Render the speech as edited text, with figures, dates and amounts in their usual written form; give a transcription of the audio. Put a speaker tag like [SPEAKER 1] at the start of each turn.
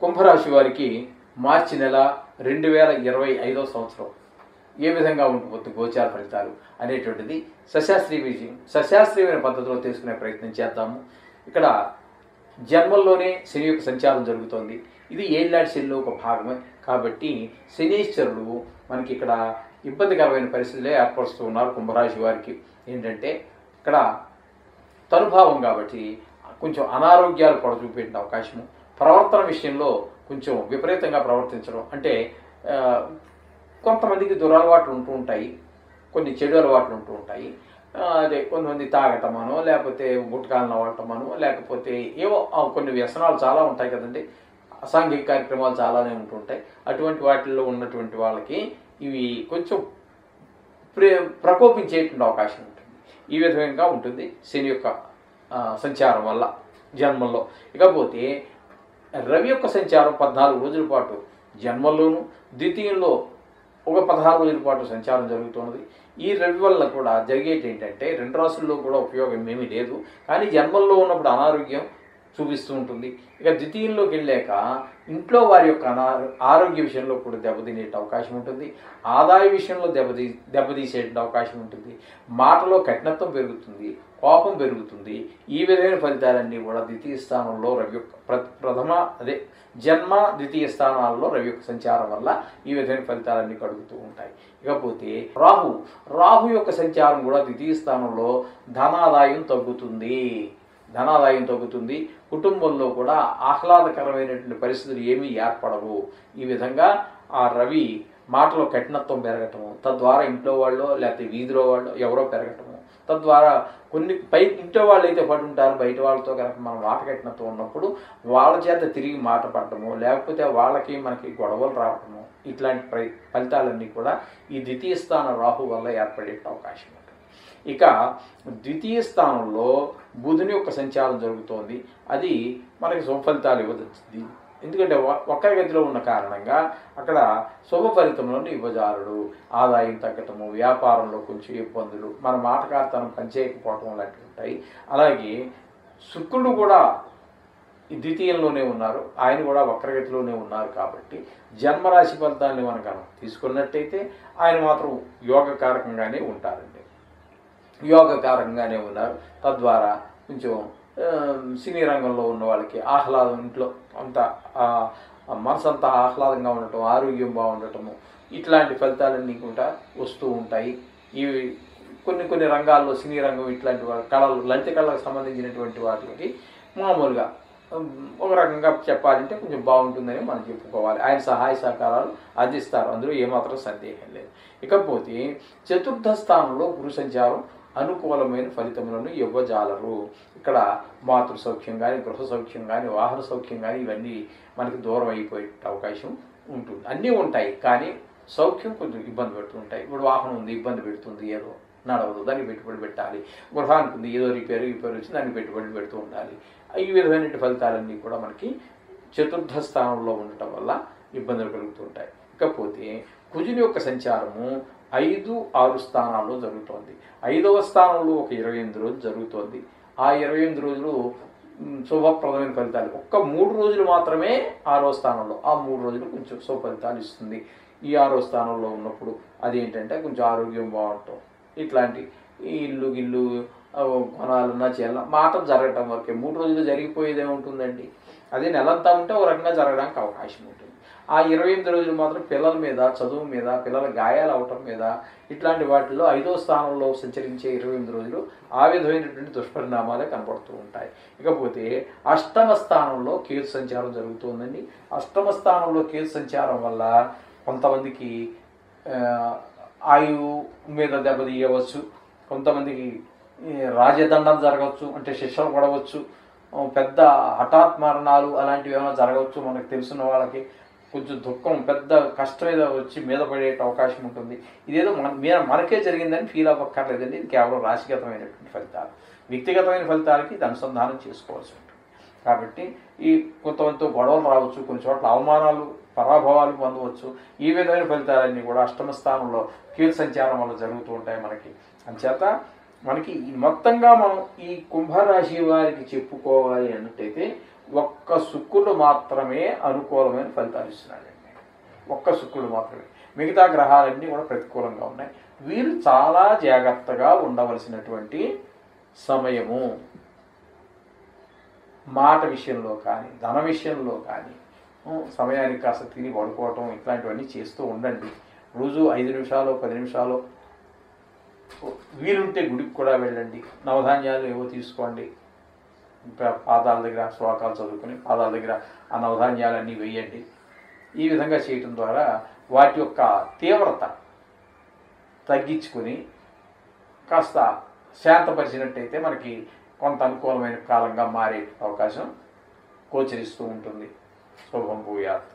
[SPEAKER 1] కుంభరాశి వారికి మార్చి నెల 2025 సంవత్సరం ఏ విధంగా ఉంటుంది గోచార ఫలితాలు అనేటువంటిది సశాస్త్రీయమైన పద్ధతిలో తెలుసుకునే ప్రయత్నం చేద్దాము. ఇక్కడ జన్మల్లోనే శని యొక్క సంచారం జరుగుతోంది. ఇది ఏళ్ళనాటి శనిలో ఒక భాగమే కాబట్టి శనీశ్వరుడు మనకి ఇక్కడ ఇబ్బందికరమైన పరిస్థితులే ఏర్పరుస్తూ ఉన్నారు. కుంభరాశి వారికి ఏంటంటే ఇక్కడ తనుభావం కాబట్టి కొంచెం అనారోగ్యాలు కూడా చూపెట్టిన అవకాశము, ప్రవర్తన విషయంలో కొంచెం విపరీతంగా ప్రవర్తించడం, అంటే కొంతమందికి దురలవాట్లు ఉంటూ ఉంటాయి, కొన్ని చెడు అలవాట్లు ఉంటూ ఉంటాయి. అదే కొంతమంది తాగటమనో, లేకపోతే గుట్కాలను అవ్వటమనో, లేకపోతే ఏవో కొన్ని వ్యసనాలు చాలా ఉంటాయి కదండి, అసాంఘిక కార్యక్రమాలు చాలానే ఉంటుంటాయి. అటువంటి వాటిల్లో ఉన్నటువంటి వాళ్ళకి ఇవి కొంచెం ప్రకోపించేటువంటి అవకాశం ఉంటుంది. ఈ విధంగా ఉంటుంది శని యొక్క సంచారం వల్ల జన్మల్లో. ఇకపోతే రవి యొక్క సంచారం 14 రోజుల పాటు జన్మల్లోనూ, ద్వితీయంలో ఒక 16 రోజుల పాటు సంచారం జరుగుతున్నది. ఈ రవి వల్ల కూడా జరిగేది ఏంటంటే 2 రాసుల్లో కూడా ఉపయోగం ఏమీ లేదు, కానీ జన్మల్లో ఉన్నప్పుడు అనారోగ్యం చూపిస్తూ ఉంటుంది. ఇక ద్వితీయంలోకి వెళ్ళాక ఇంట్లో వారి యొక్క ఆరోగ్య విషయంలో కూడా దెబ్బతినే అవకాశం ఉంటుంది, ఆదాయ విషయంలో దెబ్బతీసే అవకాశం ఉంటుంది, మాటలో కఠినత్వం పెరుగుతుంది, కోపం పెరుగుతుంది. ఈ విధమైన ఫలితాలన్నీ కూడా ద్వితీయ స్థానంలో రవి యొక్క జన్మ ద్వితీయ స్థానాల్లో రవి యొక్క సంచారం వల్ల ఈ విధమైన ఫలితాలన్నీ కలుగుతూ ఉంటాయి. ఇకపోతే రాహు యొక్క సంచారం కూడా ద్వితీయ స్థానంలో ధనాదాయం తగ్గుతుంది, కుటుంబంలో కూడా ఆహ్లాదకరమైనటువంటి పరిస్థితులు ఏమీ ఏర్పడవు. ఈ విధంగా ఆ రవి మాటలో కఠినత్వం పెరగటము, తద్వారా ఇంట్లో వాళ్ళు లేకపోతే వీధిలో వాళ్ళు ఎవరో పెరగటము, తద్వారా కొన్ని ఇంట్లో వాళ్ళు అయితే పడి ఉంటారు, బయట వాళ్ళతో కనుక మనం మాట కఠినత్వం ఉన్నప్పుడు వాళ్ళ చేత తిరిగి మాట పడటము, లేకపోతే వాళ్ళకి మనకి గొడవలు రావటము, ఇట్లాంటి ఫలితాలన్నీ కూడా ఈ ద్వితీయ స్థాన రాహు వల్ల ఏర్పడే అవకాశం ఉంటుంది. ఇక ద్వితీయ స్థానంలో బుధుని యొక్క సంచారం జరుగుతోంది. అది మనకి శుభ ఫలితాలు ఇవ్వదచ్చింది, ఎందుకంటే వక్రగతిలో ఉన్న కారణంగా అక్కడ శుభ ఫలితంలోని ఇవ్వజారుడు, ఆదాయం తగ్గటము, వ్యాపారంలో కొంచెం ఇబ్బందులు, మన మాటకార్తనం పనిచేయకపోవటం లాంటివి ఉంటాయి. అలాగే శుక్రుడు కూడా ఈ ద్వితీయంలోనే ఉన్నారు, ఆయన కూడా వక్రగతిలోనే ఉన్నారు. కాబట్టి జన్మరాశి ఫలితాన్ని మనం తీసుకున్నట్టయితే ఆయన మాత్రం యోగకారకంగానే ఉన్నారు. తద్వారా కొంచెం సినీ రంగంలో ఉన్న వాళ్ళకి ఆహ్లాదం, ఇంట్లో అంతా మనసంతా ఆహ్లాదంగా ఉండటం, ఆరోగ్యం బాగుండటము, ఇట్లాంటి ఫలితాలన్నీ కూడా వస్తూ ఉంటాయి. ఇవి కొన్ని రంగాల్లో సినీ రంగం ఇట్లాంటి కళలు, లలిత కళలకు సంబంధించినటువంటి వాటికి మామూలుగా ఒక రకంగా చెప్పాలంటే కొంచెం బాగుంటుందని మనం చెప్పుకోవాలి. ఆయన సహాయ సహకారాలు అందిస్తారు, అందులో ఏమాత్రం సందేహం లేదు. ఇకపోతే చతుర్థ స్థానంలో గురు సంచారం అనుకూలమైన ఫలితములను ఇవ్వజాలరు. ఇక్కడ మాతృ సౌఖ్యం కానీ, గృహ సౌఖ్యం కానీ, వాహన సౌఖ్యం కానీ ఇవన్నీ మనకి దూరం అయిపోయే అవకాశం ఉంటుంది. అన్నీ ఉంటాయి, కానీ సౌఖ్యం కొంచెం ఇబ్బంది పెడుతుంటాయి. ఇప్పుడు వాహనం ఉంది, ఇబ్బంది పెడుతుంది, ఏదో నడవదు, దానికి పెట్టుబడి పెట్టాలి. గృహానికి ఉంది, ఏదో రిపేర్ వచ్చి దానికి పెట్టుబడి పెడుతూ ఉండాలి. ఈ విధమైన ఫలితాలన్నీ కూడా మనకి చతుర్థ స్థానంలో ఉండటం వల్ల ఇబ్బందులు కలుగుతుంటాయి. ఇకపోతే కుజుని యొక్క సంచారము 5, 6 స్థానాల్లో జరుగుతోంది. 5వ స్థానంలో ఒక 28 రోజులు జరుగుతోంది. ఆ 28 రోజులు శుభప్రదమైన ఫలితాలు. ఒక్క 3 రోజులు మాత్రమే 6వ స్థానంలో, ఆ 3 రోజులు కొంచెం శుభ ఫలితాలు ఇస్తుంది. ఈ 6వ స్థానంలో ఉన్నప్పుడు అదేంటంటే కొంచెం ఆరోగ్యం బాగుంటాం, ఇట్లాంటి ఇల్లు కొనాలన్నా చేయాలన్నా మాట జరగటం వరకే. 3 రోజులు జరిగిపోయేదే ఉంటుందండి, అదే నెలంతా ఉంటే ఒక రకంగా జరగడానికి అవకాశం ఉంటుంది. ఆ 28 రోజులు మాత్రం పిల్లల మీద, చదువు మీద, పిల్లల గాయాలు అవటం మీద, ఇట్లాంటి వాటిల్లో 5వ స్థానంలో సంచరించే 28 రోజులు ఆ విధమైనటువంటి దుష్పరిణామాలే కనపడుతూ ఉంటాయి. ఇకపోతే అష్టమ స్థానంలో కేతు సంచారం జరుగుతుందండి. అష్టమ స్థానంలో కేతు సంచారం వల్ల కొంతమందికి ఆయువు మీద దెబ్బతీయవచ్చు, కొంతమందికి రాజదండం జరగవచ్చు, అంటే శిక్షలు పడవచ్చు, పెద్ద హఠాత్ మరణాలు అలాంటివి ఏమైనా జరగవచ్చు. మనకు తెలుసున్న వాళ్ళకి కొంచెం దుఃఖం, పెద్ద కష్టం ఏదో వచ్చి మీద పడే అవకాశం ఉంటుంది. ఇదేదో మనకే జరిగిందని ఫీల్ అవ్వక్కర్లేదండి, ఇది కేవలం రాశిగతమైనటువంటి ఫలితాలు. వ్యక్తిగతమైన ఫలితాలకి ఇది అనుసంధానం చేసుకోవాల్సి ఉంటుంది. కాబట్టి ఈ కొంతమందితో గొడవలు రావచ్చు, కొన్ని చోట్ల అవమానాలు, పరాభవాలు పొందవచ్చు. ఈ విధమైన ఫలితాలన్నీ కూడా అష్టమ స్థానంలో కేతు సంచారం వల్ల జరుగుతూ ఉంటాయి మనకి. అంచేత మనకి మొత్తంగా మనం ఈ కుంభరాశి వారికి చెప్పుకోవాలి అన్నట్టయితే ఒక్క శుక్రుడు మాత్రమే అనుకూలమైన ఫలితాలు ఇస్తున్నాడండి. ఒక్క శుక్రుడు మాత్రమే. మిగతా గ్రహాలన్నీ కూడా ప్రతికూలంగా ఉన్నాయి. వీరు చాలా జాగ్రత్తగా ఉండవలసినటువంటి సమయము. మాట విషయంలో కానీ, ధన విషయంలో కానీ సమయానికి కాస్త తిని పడుకోవటం ఇట్లాంటివన్నీ చేస్తూ ఉండండి. రోజు 5 నిమిషాలు 10 నిమిషాలు వీలుంటే గుడికి కూడా వెళ్ళండి. నవధాన్యాలు ఏవో తీసుకోండి, పాదాల దగ్గర శ్లోకాలు చదువుకుని పాదాల దగ్గర ఆ నవధాన్యాలన్నీ వేయండి. ఈ విధంగా చేయటం ద్వారా వాటి యొక్క తీవ్రత తగ్గించుకొని కాస్త శాంతపరిచినట్టయితే మనకి కొంత అనుకూలమైన కాలంగా మారే అవకాశం గోచరిస్తూ ఉంటుంది. శుభం భూయాత్.